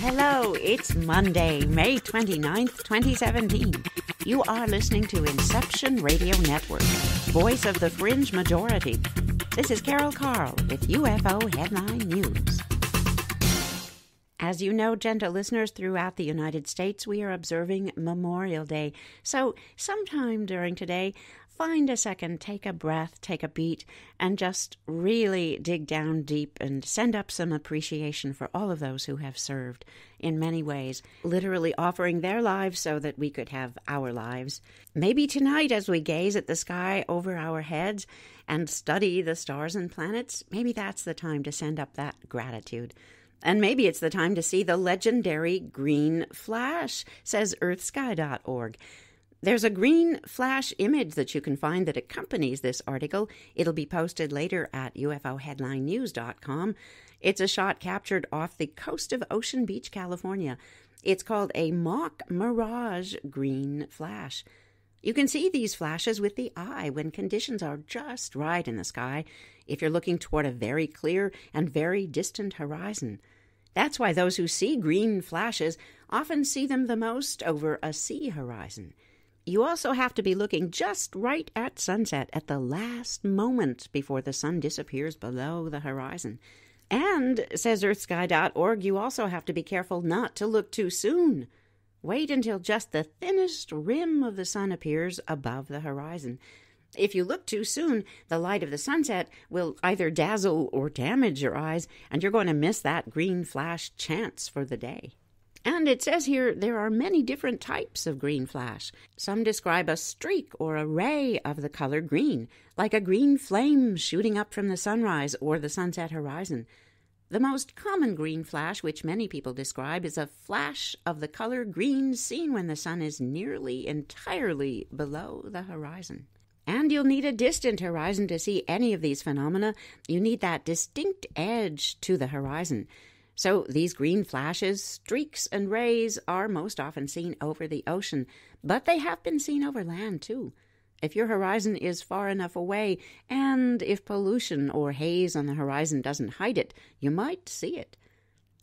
Hello, it's Monday, May 29th, 2017. You are listening to Inception Radio Network, voice of the fringe majority. This is Carol Carl with UFO-Headline News. As you know, gentle listeners, throughout the United States, we are observing Memorial Day. So sometime during today, find a second, take a breath, take a beat, and just really dig down deep and send up some appreciation for all of those who have served in many ways, literally offering their lives so that we could have our lives. Maybe tonight, as we gaze at the sky over our heads and study the stars and planets, maybe that's the time to send up that gratitude. And maybe it's the time to see the legendary green flash, says earthsky.org. There's a green flash image that you can find that accompanies this article. It'll be posted later at ufo-headline-news.com. It's a shot captured off the coast of Ocean Beach, California. It's called a mock mirage green flash. You can see these flashes with the eye when conditions are just right in the sky, if you're looking toward a very clear and very distant horizon. That's why those who see green flashes often see them the most over a sea horizon. You also have to be looking just right at sunset at the last moment before the sun disappears below the horizon. And, says earthsky.org, you also have to be careful not to look too soon. Wait until just the thinnest rim of the sun appears above the horizon. If you look too soon, the light of the sunset will either dazzle or damage your eyes, and you're going to miss that green flash chance for the day. And it says here there are many different types of green flash. Some describe a streak or a ray of the color green, like a green flame shooting up from the sunrise or the sunset horizon. The most common green flash, which many people describe, is a flash of the color green seen when the sun is nearly entirely below the horizon. And you'll need a distant horizon to see any of these phenomena. You need that distinct edge to the horizon. So these green flashes, streaks, and rays are most often seen over the ocean, but they have been seen over land too. If your horizon is far enough away, and if pollution or haze on the horizon doesn't hide it, you might see it.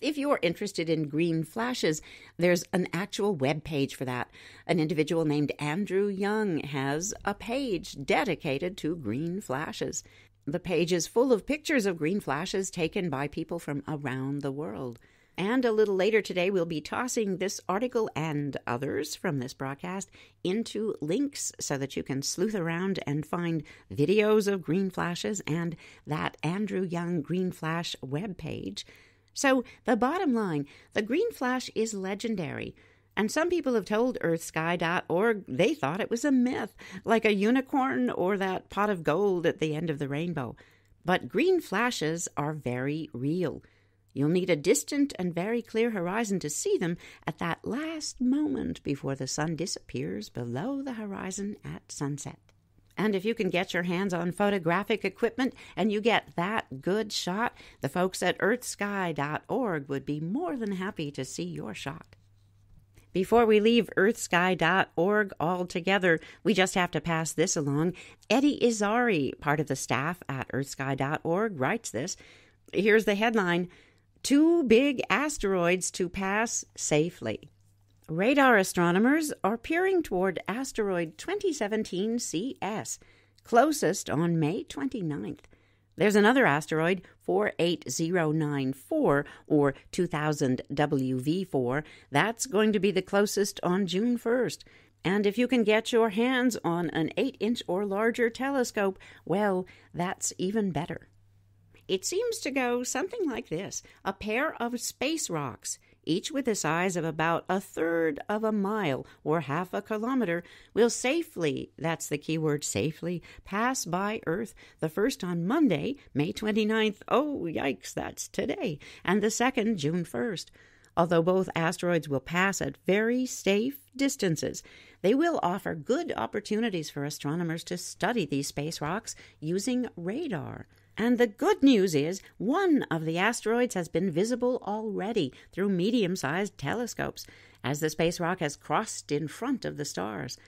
If you're interested in green flashes, there's an actual web page for that. An individual named Andrew Young has a page dedicated to green flashes. The page is full of pictures of green flashes taken by people from around the world. And a little later today, we'll be tossing this article and others from this broadcast into links so that you can sleuth around and find videos of green flashes and that Andrew Young Green Flash webpage. So the bottom line, the green flash is legendary. And some people have told earthsky.org they thought it was a myth, like a unicorn or that pot of gold at the end of the rainbow. But green flashes are very real. You'll need a distant and very clear horizon to see them at that last moment before the sun disappears below the horizon at sunset. And if you can get your hands on photographic equipment and you get that good shot, the folks at earthsky.org would be more than happy to see your shot. Before we leave earthsky.org altogether, we just have to pass this along. Eddie Izzari, part of the staff at earthsky.org, writes this. Here's the headline, 2 big asteroids to pass safely. Radar astronomers are peering toward asteroid 2017 CS, closest on May 29th. There's another asteroid, 48094, or 2000 WV4. That's going to be the closest on June 1st. And if you can get your hands on an 8-inch or larger telescope, well, that's even better. It seems to go something like this. A pair of space rocks, each with the size of about 1/3 of a mile or half a kilometer, will safely, that's the key word, safely, pass by Earth, the first on Monday, May 29th, oh yikes, that's today, and the second, June 1st. Although both asteroids will pass at very safe distances, they will offer good opportunities for astronomers to study these space rocks using radar. And the good news is one of the asteroids has been visible already through medium-sized telescopes, as the space rock has crossed in front of the stars.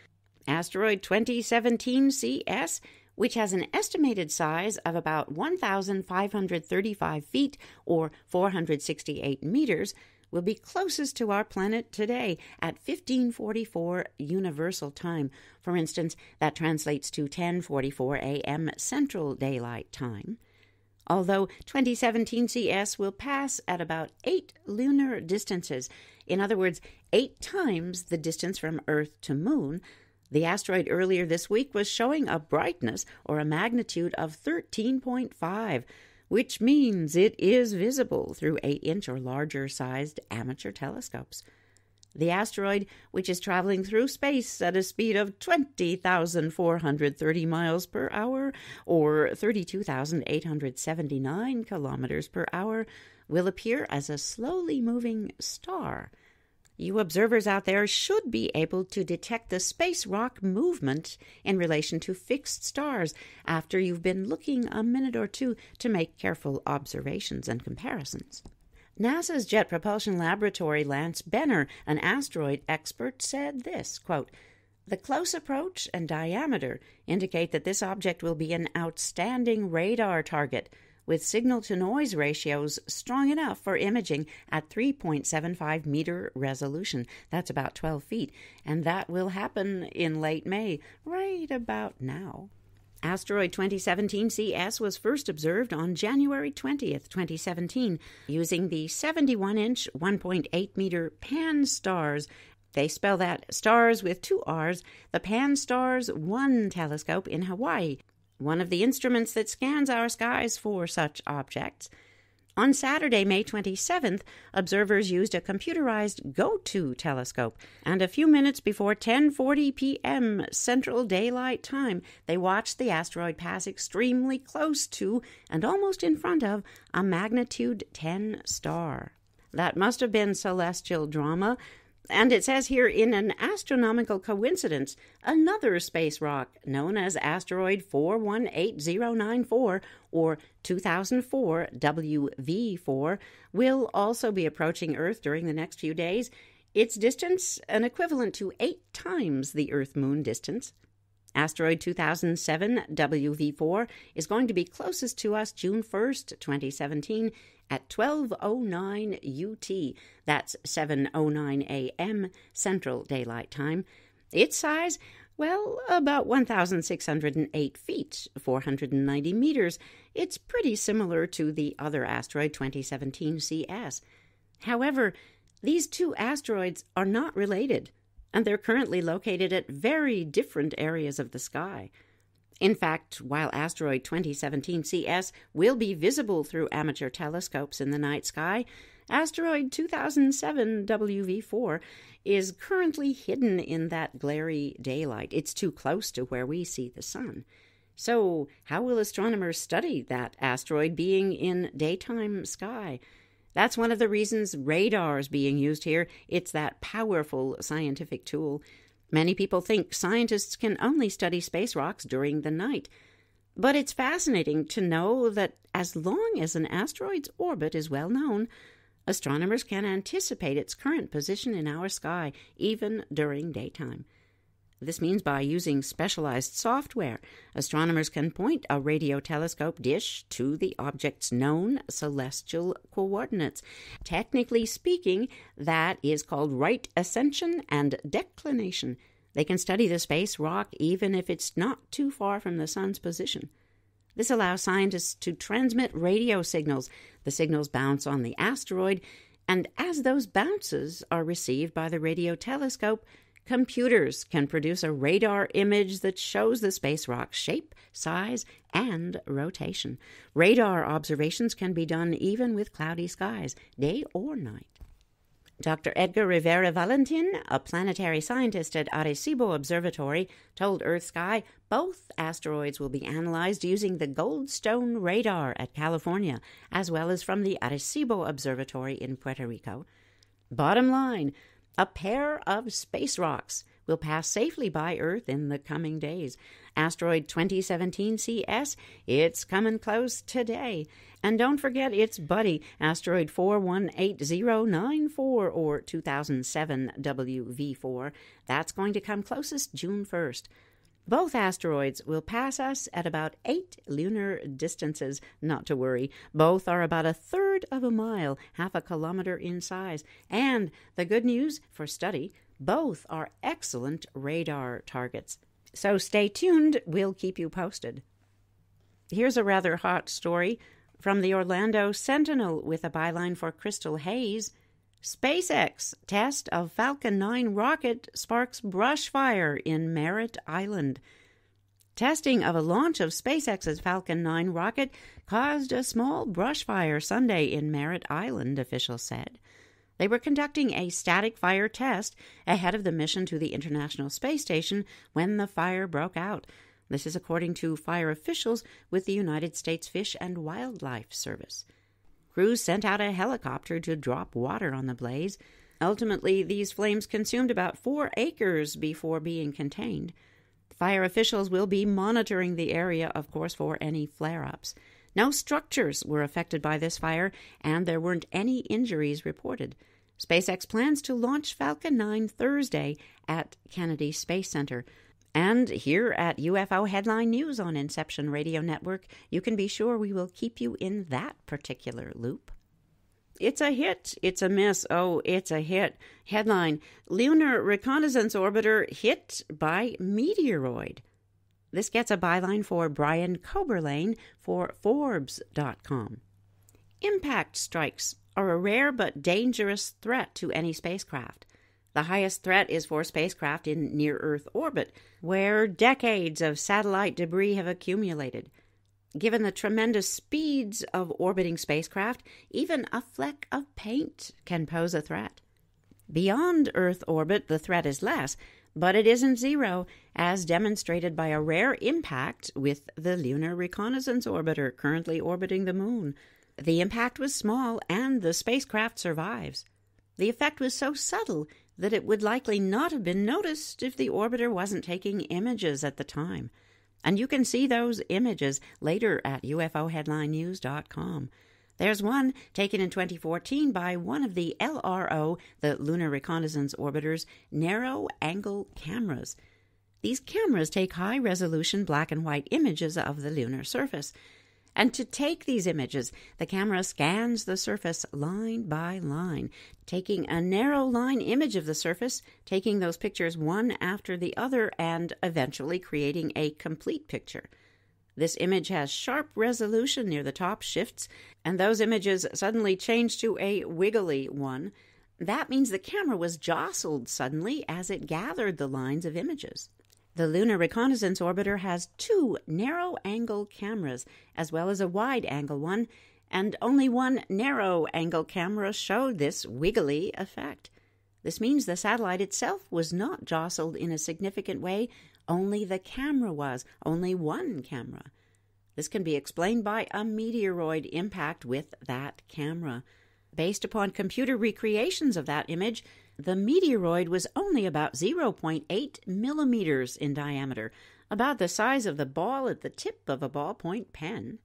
Asteroid 2017 CS which has an estimated size of about 1,535 feet or 468 meters, will be closest to our planet today at 1544 Universal Time. For instance, that translates to 10:44 a.m. Central Daylight Time. Although 2017 CS will pass at about 8 lunar distances, in other words, 8 times the distance from Earth to Moon, the asteroid earlier this week was showing a brightness or a magnitude of 13.5, which means it is visible through 8-inch or larger-sized amateur telescopes. The asteroid, which is traveling through space at a speed of 20,430 miles per hour, or 32,879 kilometers per hour, will appear as a slowly moving star. You observers out there should be able to detect the space rock movement in relation to fixed stars after you've been looking a minute or two to make careful observations and comparisons. NASA's Jet Propulsion Laboratory Lance Benner, an asteroid expert, said this, quote, "The close approach and diameter indicate that this object will be an outstanding radar target, with signal-to-noise ratios strong enough for imaging at 3.75 meter resolution. That's about 12 feet, and that will happen in late May, right about now." Asteroid 2017 CS was first observed on January 20th, 2017, using the 71-inch, 1.8-meter Pan-STARRS. They spell that stars with 2 R's, the Pan-STARRS 1 telescope in Hawaii, one of the instruments that scans our skies for such objects. On Saturday, May 27th, observers used a computerized GO-2 telescope, and a few minutes before 10:40 p.m. Central Daylight Time, they watched the asteroid pass extremely close to and almost in front of a magnitude 10 star. That must have been celestial drama. And it says here, in an astronomical coincidence, another space rock known as asteroid 418094 or 2004 WV4 will also be approaching Earth during the next few days. Its distance, an equivalent to 8 times the Earth-Moon distance. Asteroid 2007 WV4 is going to be closest to us June 1st, 2017, at 12:09 UT. That's 7:09 a.m. Central Daylight Time. Its size, well, about 1,608 feet, 490 meters. It's pretty similar to the other asteroid 2017 CS. However, these two asteroids are not related, and they're currently located at very different areas of the sky. In fact, while asteroid 2017 CS will be visible through amateur telescopes in the night sky, asteroid 2007 WV4 is currently hidden in that glary daylight. It's too close to where we see the sun. So, how will astronomers study that asteroid being in daytime sky? That's one of the reasons radar is being used here. It's that powerful scientific tool. Many people think scientists can only study space rocks during the night. But it's fascinating to know that as long as an asteroid's orbit is well known, astronomers can anticipate its current position in our sky, even during daytime. This means by using specialized software, astronomers can point a radio telescope dish to the object's known celestial coordinates. Technically speaking, that is called right ascension and declination. They can study the space rock even if it's not too far from the sun's position. This allows scientists to transmit radio signals. The signals bounce on the asteroid, and as those bounces are received by the radio telescope, computers can produce a radar image that shows the space rock's shape, size, and rotation. Radar observations can be done even with cloudy skies, day or night. Dr. Edgar Rivera Valentin, a planetary scientist at Arecibo Observatory, told Earth Sky both asteroids will be analyzed using the Goldstone radar at California, as well as from the Arecibo Observatory in Puerto Rico. Bottom line, a pair of space rocks will pass safely by Earth in the coming days. Asteroid 2017 CS, it's coming close today. And don't forget its buddy, asteroid 418094 or 2007 WV4. That's going to come closest June 1st. Both asteroids will pass us at about 8 lunar distances. Not to worry, both are about a third of a mile, half a kilometer in size. And the good news for study, both are excellent radar targets. So stay tuned, we'll keep you posted. Here's a rather hot story from the Orlando Sentinel with a byline for Crystal Hayes. SpaceX test of Falcon 9 rocket sparks brush fire in Merritt Island. Testing of a launch of SpaceX's Falcon 9 rocket caused a small brush fire Sunday in Merritt Island, officials said. They were conducting a static fire test ahead of the mission to the International Space Station when the fire broke out. This is according to fire officials with the United States Fish and Wildlife Service. Crews sent out a helicopter to drop water on the blaze. Ultimately, these flames consumed about 4 acres before being contained. Fire officials will be monitoring the area, of course, for any flare-ups. No structures were affected by this fire, and there weren't any injuries reported. SpaceX plans to launch Falcon 9 Thursday at Kennedy Space Center. And here at UFO Headline News on Inception Radio Network, you can be sure we will keep you in that particular loop. It's a hit. It's a miss. Oh, it's a hit. Headline, Lunar Reconnaissance Orbiter hit by meteoroid. This gets a byline for Brian Coberlane for Forbes.com. Impact strikes are a rare but dangerous threat to any spacecraft. The highest threat is for spacecraft in near-Earth orbit, where decades of satellite debris have accumulated. Given the tremendous speeds of orbiting spacecraft, even a fleck of paint can pose a threat. Beyond Earth orbit, the threat is less, but it isn't zero, as demonstrated by a rare impact with the Lunar Reconnaissance Orbiter currently orbiting the Moon. The impact was small, and the spacecraft survives. The effect was so subtle that it would likely not have been noticed if the orbiter wasn't taking images at the time. And you can see those images later at ufo-headline-news.com. There's one taken in 2014 by one of the LRO, the Lunar Reconnaissance Orbiter's, narrow-angle cameras. These cameras take high-resolution black and white images of the lunar surface. And to take these images, the camera scans the surface line by line, taking a narrow line image of the surface, taking those pictures one after the other, and eventually creating a complete picture. This image has sharp resolution near the top shifts, and those images suddenly change to a wiggly one. That means the camera was jostled suddenly as it gathered the lines of images. The Lunar Reconnaissance Orbiter has 2 narrow-angle cameras, as well as a wide-angle one, and only one narrow-angle camera showed this wiggly effect. This means the satellite itself was not jostled in a significant way, only the camera was, only one camera. This can be explained by a meteoroid impact with that camera. Based upon computer recreations of that image, the meteoroid was only about 0.8 millimeters in diameter, about the size of the ball at the tip of a ballpoint pen.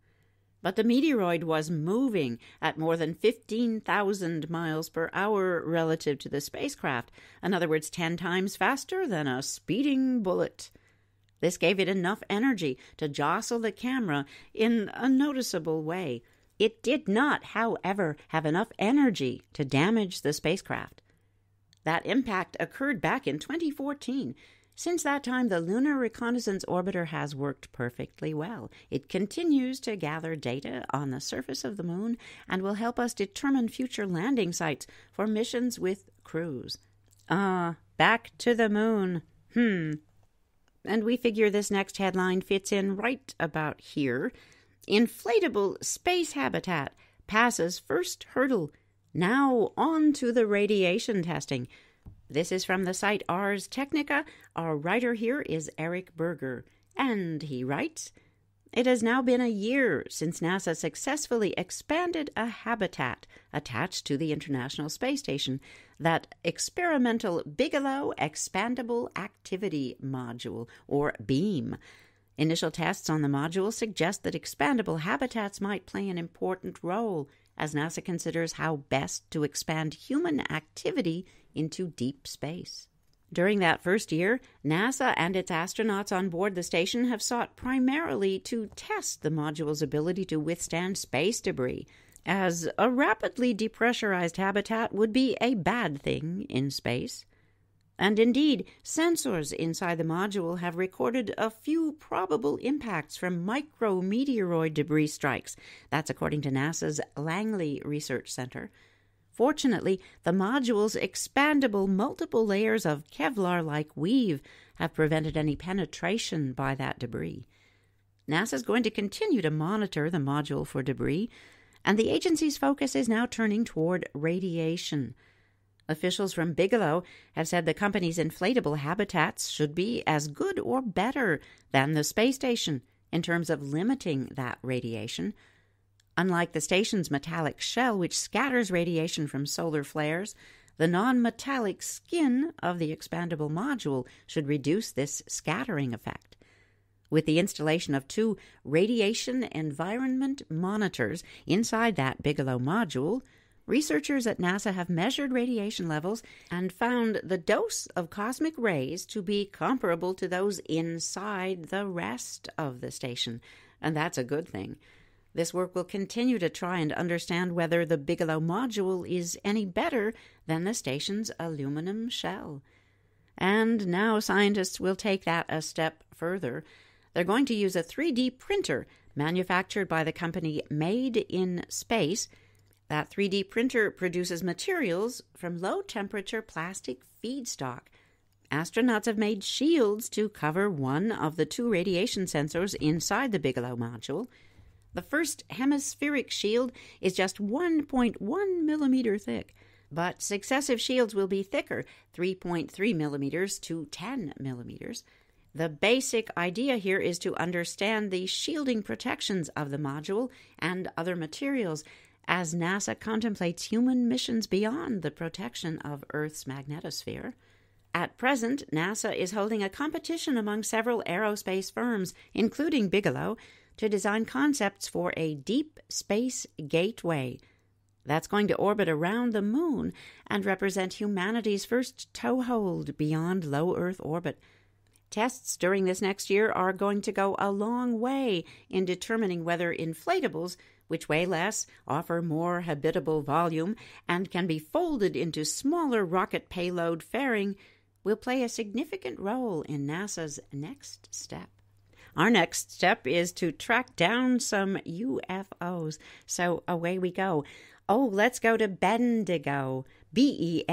But the meteoroid was moving at more than 15,000 miles per hour relative to the spacecraft, in other words, 10 times faster than a speeding bullet. This gave it enough energy to jostle the camera in a noticeable way. It did not, however, have enough energy to damage the spacecraft. That impact occurred back in 2014. Since that time, the Lunar Reconnaissance Orbiter has worked perfectly well. It continues to gather data on the surface of the Moon and will help us determine future landing sites for missions with crews. Back to the Moon. And we figure this next headline fits in right about here. Inflatable space habitat passes first hurdle. Now on to the radiation testing. This is from the site Ars Technica. Our writer here is Eric Berger, and he writes, "It has now been a year since NASA successfully expanded a habitat attached to the International Space Station, that experimental Bigelow Expandable Activity Module, or BEAM. Initial tests on the module suggest that expandable habitats might play an important role as NASA considers how best to expand human activity into deep space." During that first year, NASA and its astronauts on board the station have sought primarily to test the module's ability to withstand space debris, as a rapidly depressurized habitat would be a bad thing in space. And indeed, sensors inside the module have recorded a few probable impacts from micrometeoroid debris strikes. That's according to NASA's Langley Research Center. Fortunately, the module's expandable multiple layers of Kevlar-like weave have prevented any penetration by that debris. NASA is going to continue to monitor the module for debris, and the agency's focus is now turning toward radiation. Officials from Bigelow have said the company's inflatable habitats should be as good or better than the space station in terms of limiting that radiation. Unlike the station's metallic shell, which scatters radiation from solar flares, the non-metallic skin of the expandable module should reduce this scattering effect. With the installation of 2 radiation environment monitors inside that Bigelow module, researchers at NASA have measured radiation levels and found the dose of cosmic rays to be comparable to those inside the rest of the station, and that's a good thing. This work will continue to try and understand whether the Bigelow module is any better than the station's aluminum shell. And now scientists will take that a step further. They're going to use a 3D printer manufactured by the company Made in Space. That 3D printer produces materials from low-temperature plastic feedstock. Astronauts have made shields to cover one of the 2 radiation sensors inside the Bigelow module. The first hemispheric shield is just 1.1 millimeter thick, but successive shields will be thicker, 3.3 millimeters to 10 millimeters. The basic idea here is to understand the shielding protections of the module and other materials as NASA contemplates human missions beyond the protection of Earth's magnetosphere. At present, NASA is holding a competition among several aerospace firms, including Bigelow, to design concepts for a deep space gateway that's going to orbit around the moon and represent humanity's first toehold beyond low Earth orbit. Tests during this next year are going to go a long way in determining whether inflatables, which weigh less, offer more habitable volume, and can be folded into smaller rocket payload fairing, will play a significant role in NASA's next step. Our next step is to track down some UFOs. So away we go. Oh, let's go to Bendigo, Bendigo.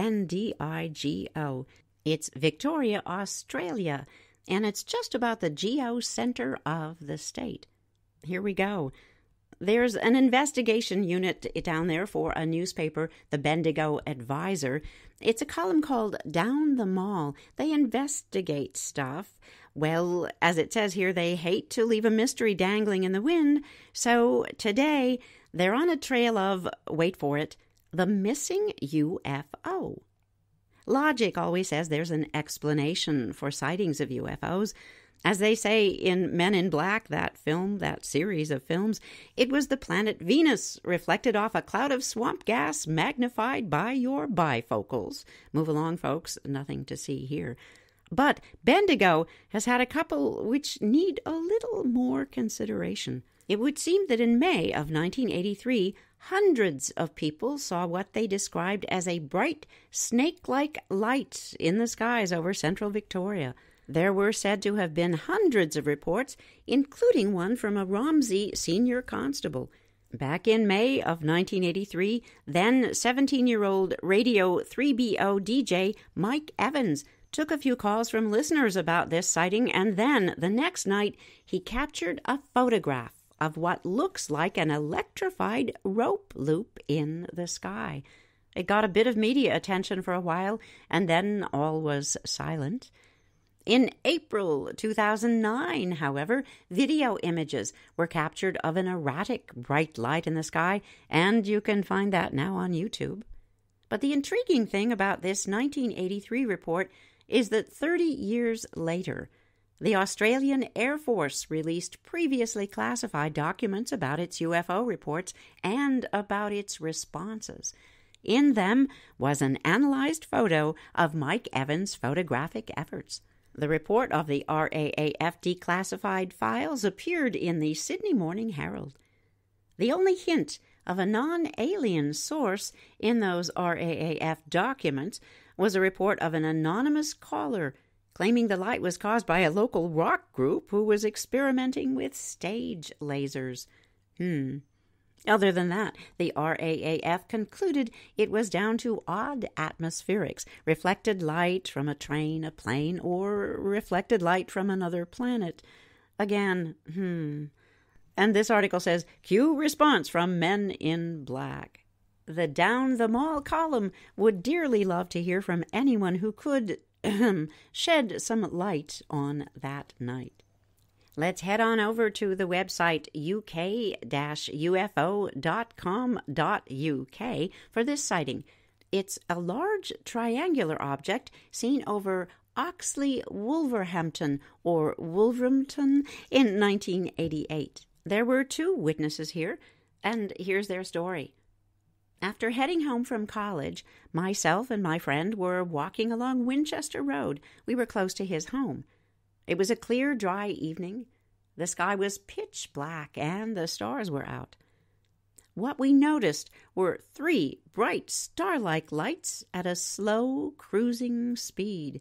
It's Victoria, Australia, and it's just about the geo-center of the state. Here we go. There's an investigation unit down there for a newspaper, the Bendigo Advisor. It's a column called Down the Mall. They investigate stuff. Well, as it says here, they hate to leave a mystery dangling in the wind. So today, they're on a trail of, wait for it, the missing UFO. Logic always says there's an explanation for sightings of UFOs. As they say in Men in Black, that film, that series of films, it was the planet Venus reflected off a cloud of swamp gas magnified by your bifocals. Move along, folks. Nothing to see here. But Bendigo has had a couple which need a little more consideration. It would seem that in May of 1983, hundreds of people saw what they described as a bright, snake-like light in the skies over central Victoria. There were said to have been hundreds of reports, including one from a Romsey senior constable. Back in May of 1983, then 17-year-old Radio 3BO DJ Mike Evans took a few calls from listeners about this sighting, and then, the next night, he captured a photograph of what looks like an electrified rope loop in the sky. It got a bit of media attention for a while, and then all was silent. In April 2009, however, video images were captured of an erratic bright light in the sky, and you can find that now on YouTube. But the intriguing thing about this 1983 report is that 30 years later, the Australian Air Force released previously classified documents about its UFO reports and about its responses. In them was an analyzed photo of Mike Evans' photographic efforts. The report of the RAAF declassified files appeared in the Sydney Morning Herald. The only hint of a non-alien source in those RAAF documents was a report of an anonymous caller claiming the light was caused by a local rock group who was experimenting with stage lasers. Other than that, the RAAF concluded it was down to odd atmospherics, reflected light from a train, a plane, or reflected light from another planet. Again, And this article says, cue response from Men in Black. The Down the Mall column would dearly love to hear from anyone who could shed some light on that night. Let's head on over to the website uk-ufo.com.uk for this sighting. It's a large triangular object seen over Oxley, Wolverhampton, or Wolverhampton in 1988. There were 2 witnesses here, and here's their story. After heading home from college, myself and my friend were walking along Winchester Road. We were close to his home. It was a clear, dry evening. The sky was pitch black and the stars were out. What we noticed were 3 bright star-like lights at a slow cruising speed.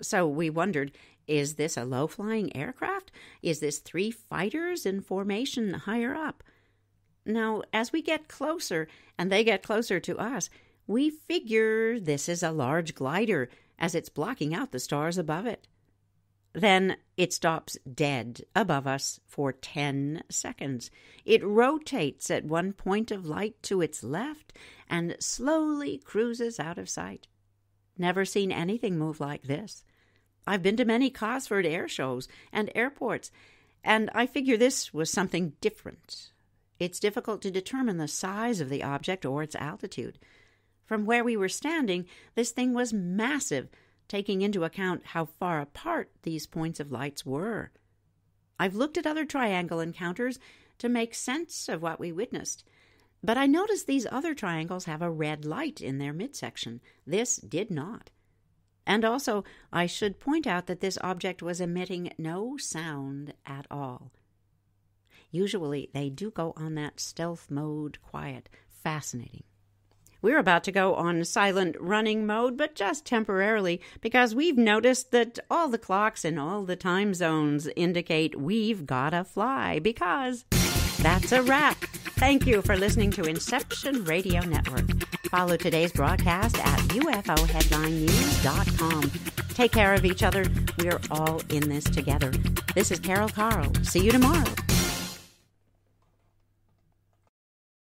So we wondered, is this a low-flying aircraft? Is this 3 fighters in formation higher up? Now, as we get closer and they get closer to us, we figure this is a large glider as it's blocking out the stars above it. Then it stops dead above us for 10 seconds. It rotates at one point of light to its left and slowly cruises out of sight. Never seen anything move like this. I've been to many Cosford air shows and airports, and I figure this was something different. It's difficult to determine the size of the object or its altitude. From where we were standing, this thing was massive, taking into account how far apart these points of lights were. I've looked at other triangle encounters to make sense of what we witnessed, but I noticed these other triangles have a red light in their midsection. This did not. And also, I should point out that this object was emitting no sound at all. Usually, they do go on that stealth mode, quiet. Fascinating. We're about to go on silent running mode, but just temporarily, because we've noticed that all the clocks in all the time zones indicate we've gotta fly, because that's a wrap. Thank you for listening to Inception Radio Network. Follow today's broadcast at ufo-headline-news.com. Take care of each other. We're all in this together. This is Carol Carl. See you tomorrow.